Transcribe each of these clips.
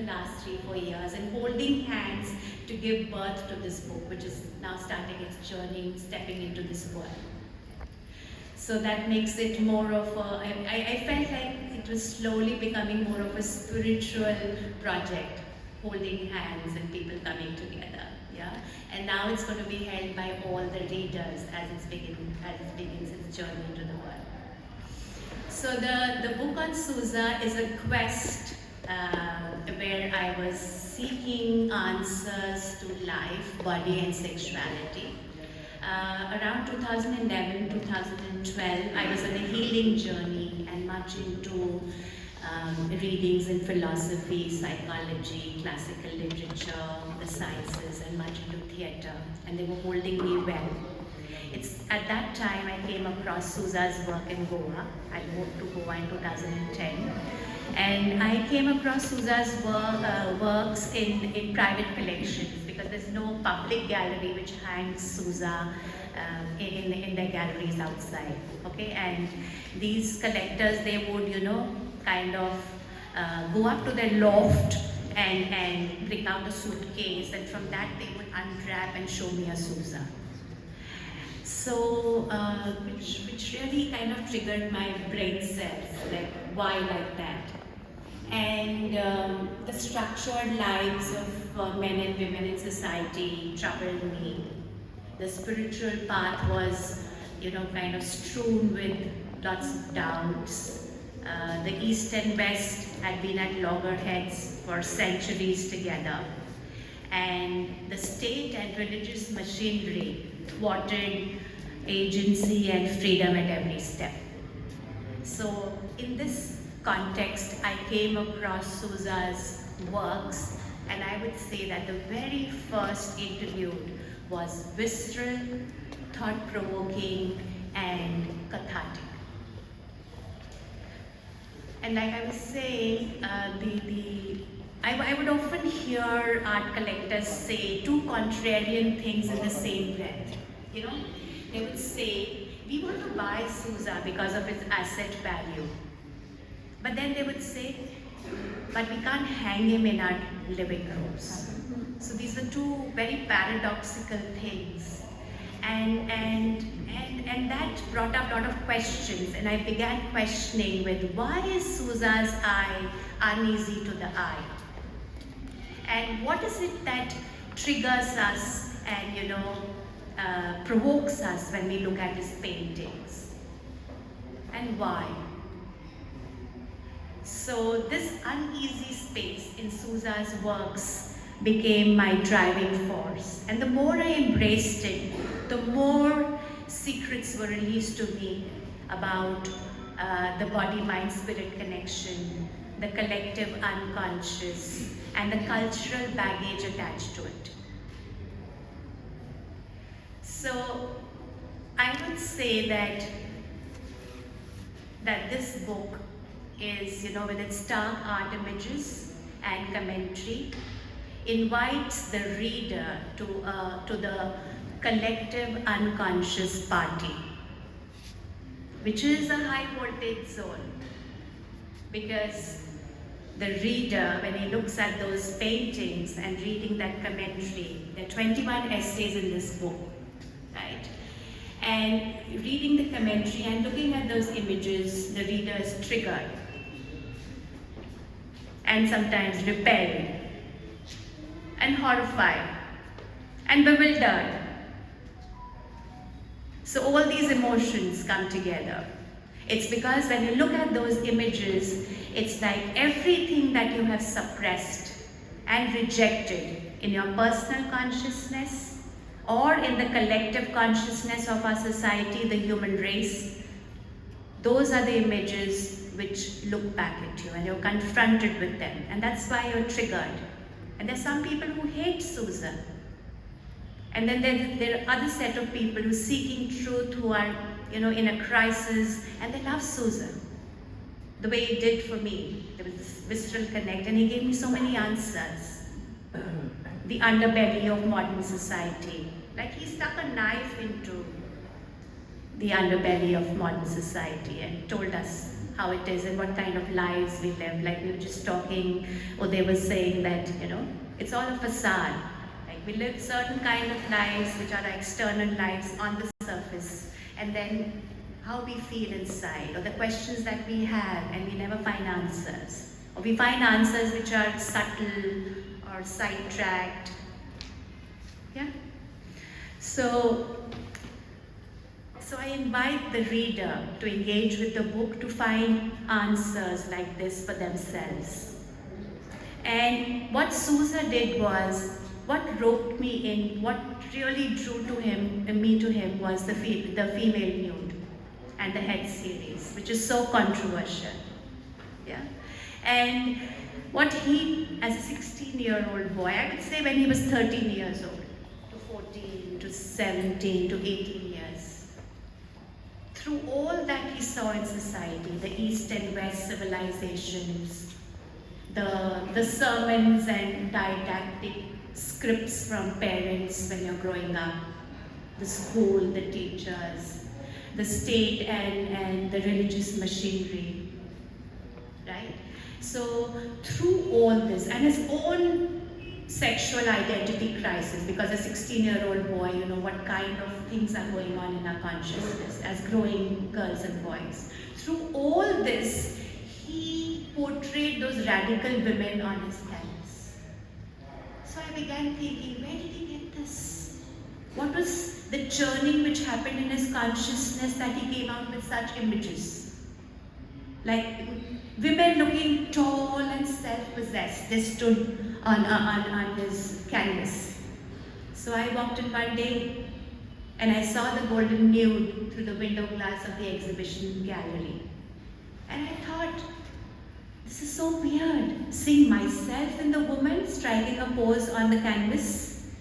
last 3-4 years and holding hands to give birth to this book, which is now starting its journey, stepping into this world. So that makes it more of a, I felt like it was slowly becoming more of a spiritual project, holding hands and people coming together, yeah? And now it's going to be held by all the readers as it begins its journey into the world. So the book on Susa is a quest where I was seeking answers to life, body and sexuality. Around 2011, 2012, I was on a healing journey and much into readings in philosophy, psychology, classical literature, the sciences, and much into theatre, and they were holding me well. It's at that time I came across Susa's work in Goa. I moved to Goa in 2010, and I came across Susa's works in private collections, because there's no public gallery which hangs Susa in their galleries outside. Okay, and these collectors, they would, kind of go up to their loft and bring out a suitcase, and from that they would unwrap and show me a Susa. So, which really kind of triggered my brain cells, like, why like that? And the structured lives of men and women in society troubled me. The spiritual path was, kind of strewn with lots of doubts. The East and West had been at loggerheads for centuries together. And the state and religious machinery thwarted agency and freedom at every step. So in this context, I came across Susa's works, and I would say that the very first interlude was visceral, thought-provoking, and cathartic. And like I was saying, I would often hear art collectors say two contrarian things in the same breath. They would say, we want to buy Susa because of its asset value. But then they would say, but we can't hang him in our living rooms. So these were two very paradoxical things. And that brought up a lot of questions, and I began questioning with, why is Susa's eye uneasy to the eye? And what is it that triggers us and, provokes us when we look at his paintings? And why? So this uneasy space in Susa's works became my driving force. And the more I embraced it, the more secrets were released to me about the body-mind-spirit connection, the collective unconscious, and the cultural baggage attached to it. So I would say that this book is, with its stark art images and commentary, invites the reader to the collective unconscious party, which is a high voltage zone, because the reader, when he looks at those paintings and reading that commentary, there are 21 essays in this book, right? And reading the commentary and looking at those images, the reader is triggered and sometimes repelled and horrified and bewildered. So all these emotions come together. It's because when you look at those images, it's like everything that you have suppressed and rejected in your personal consciousness or in the collective consciousness of our society, the human race, those are the images which look back at you and you're confronted with them, and that's why you're triggered. And there's some people who hate Susa. And then there are other set of people who are seeking truth, who are, in a crisis, and they love Susa. The way he did for me. There was this visceral connect, and he gave me so many answers. The underbelly of modern society. Like he stuck a knife into the underbelly of modern society and told us how it is and what kind of lives we live. Like we were just talking, or they were saying that, it's all a facade. Like we live certain kind of lives which are our external lives on the surface, and then how we feel inside, or the questions that we have and we never find answers. Or we find answers which are subtle or sidetracked. Yeah? So I invite the reader to engage with the book to find answers like this for themselves. And what Sousa did was, what roped me in, what really drew me to him was the female nude and the head series, which is so controversial. Yeah? And what he, as a 16-year-old boy, I would say when he was 13 years old, to 14, to 17, to 18 years, through all that he saw in society, the East and West civilizations, the sermons and didactic scripts from parents when you're growing up, the school, the teachers, the state and the religious machinery, right? So through all this, and his own sexual identity crisis, because a 16-year-old boy, what kind of things are going on in our consciousness as growing girls and boys. Through all this, he portrayed those radical women on his canvas. So I began thinking, where did he get this? What was the churning which happened in his consciousness that he came out with such images? Like women looking tall and self-possessed, they stood on his canvas. So I walked in one day and I saw the golden nude through the window glass of the exhibition gallery. And I thought, this is so weird, seeing myself in the woman striking a pose on the canvas,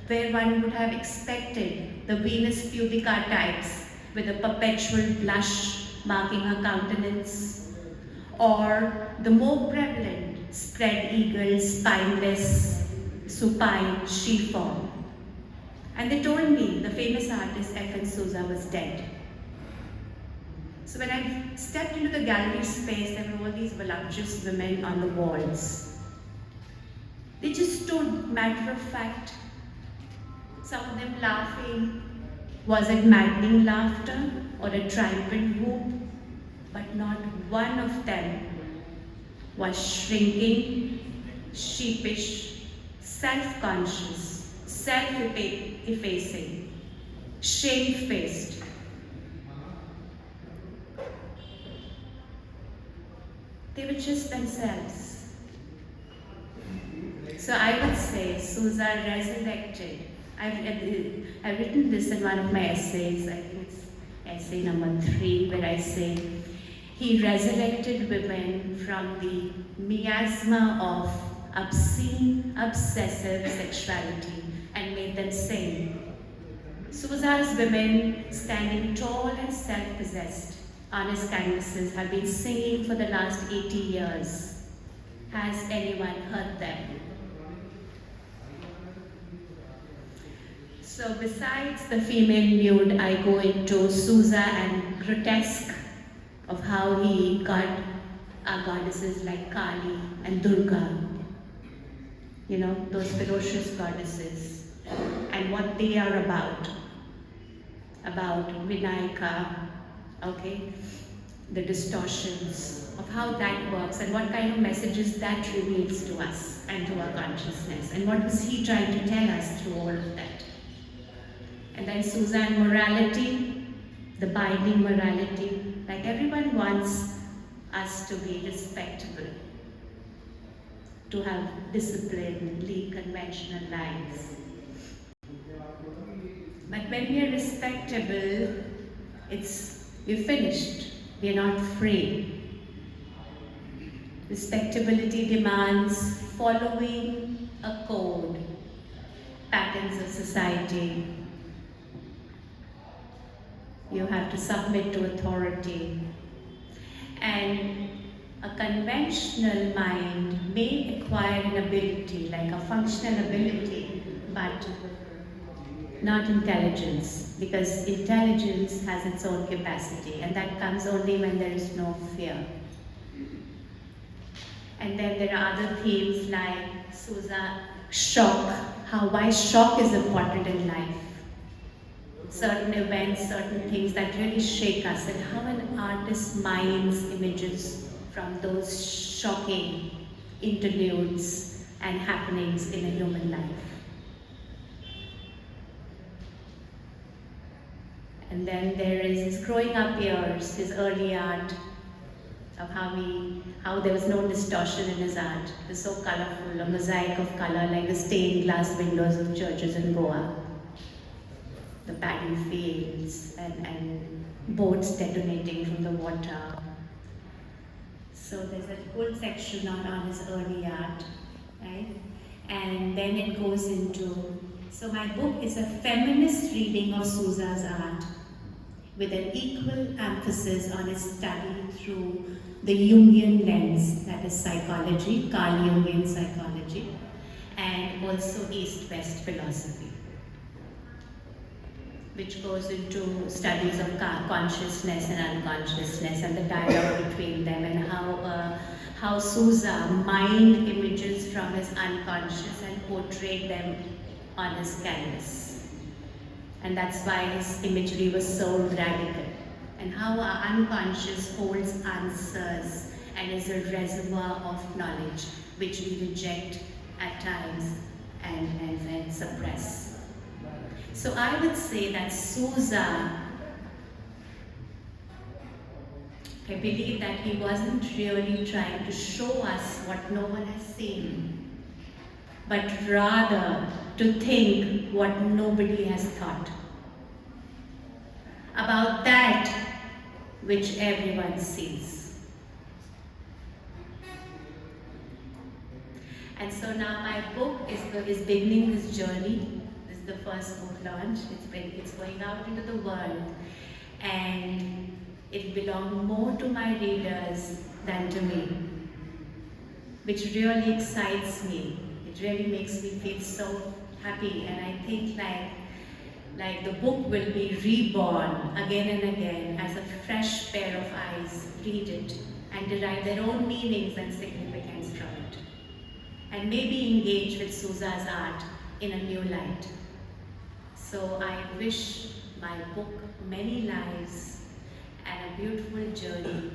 where one would have expected the Venus pubica types with a perpetual blush marking her countenance, or the more prevalent spread eagle, spineless, supine she form. And they told me the famous artist F.N. Sousa was dead. So when I stepped into the gallery space, there were all these voluptuous women on the walls. They just stood, matter of fact, some of them laughing. Was it maddening laughter or a triumphant whoop? But not one of them was shrinking, sheepish, self-conscious, self-effacing, shame-faced. They were just themselves. So I would say Sousa resurrected. I've written this in one of my essays, I think it's essay number 3, where I say, he resurrected women from the miasma of obscene, obsessive sexuality and made them sane. Sousa's women, standing tall and self-possessed on his canvases, have been singing for the last 80 years. Has anyone heard them? So besides the female nude, I go into Sousa and grotesque of how he got our goddesses like Kali and Durga, those ferocious goddesses, and what they are about Vinayaka, okay, the distortions of how that works and what kind of messages that reveals to us and to our consciousness, and what was he trying to tell us through all of that. And then Sousa and morality, the binding morality, like everyone wants us to be respectable, to have discipline, lead conventional lives. But when we are respectable, we're finished, we're not free. Respectability demands following a code, patterns of society. You have to submit to authority. And a conventional mind may acquire an ability, like a functional ability, but not intelligence, because intelligence has its own capacity, and that comes only when there is no fear. And then there are other themes like Sousa, shock, why shock is important in life. Certain events, certain things that really shake us, and how an artist mines images from those shocking interludes and happenings in a human life. And then there is his growing up years, his early art, of how there was no distortion in his art. It was so colorful, a mosaic of color like the stained glass windows of churches in Goa, the paddy fields and boats detonating from the water. So there's a whole section on his early art, right? And then it goes into, so my book is a feminist reading of Sousa's art with an equal emphasis on his study through the Jungian lens, that is psychology, Carl Jungian psychology, and also East-West philosophy, which goes into studies of consciousness and unconsciousness and the dialogue between them, and how Sousa mined images from his unconscious and portrayed them on his canvas. And that's why his imagery was so radical. And how our unconscious holds answers and is a reservoir of knowledge which we reject at times and suppress. So I would say that Sousa, I believe that he wasn't really trying to show us what no one has seen, but rather to think what nobody has thought about that which everyone sees. And so now my book is beginning this journey. This is the first book launch. It's going out into the world, and it belongs more to my readers than to me, which really excites me. It really makes me feel so happy, and I think like the book will be reborn again and again as a fresh pair of eyes read it and derive their own meanings and significance from it, and maybe engage with Sousa's art in a new light. So I wish my book many lives and a beautiful journey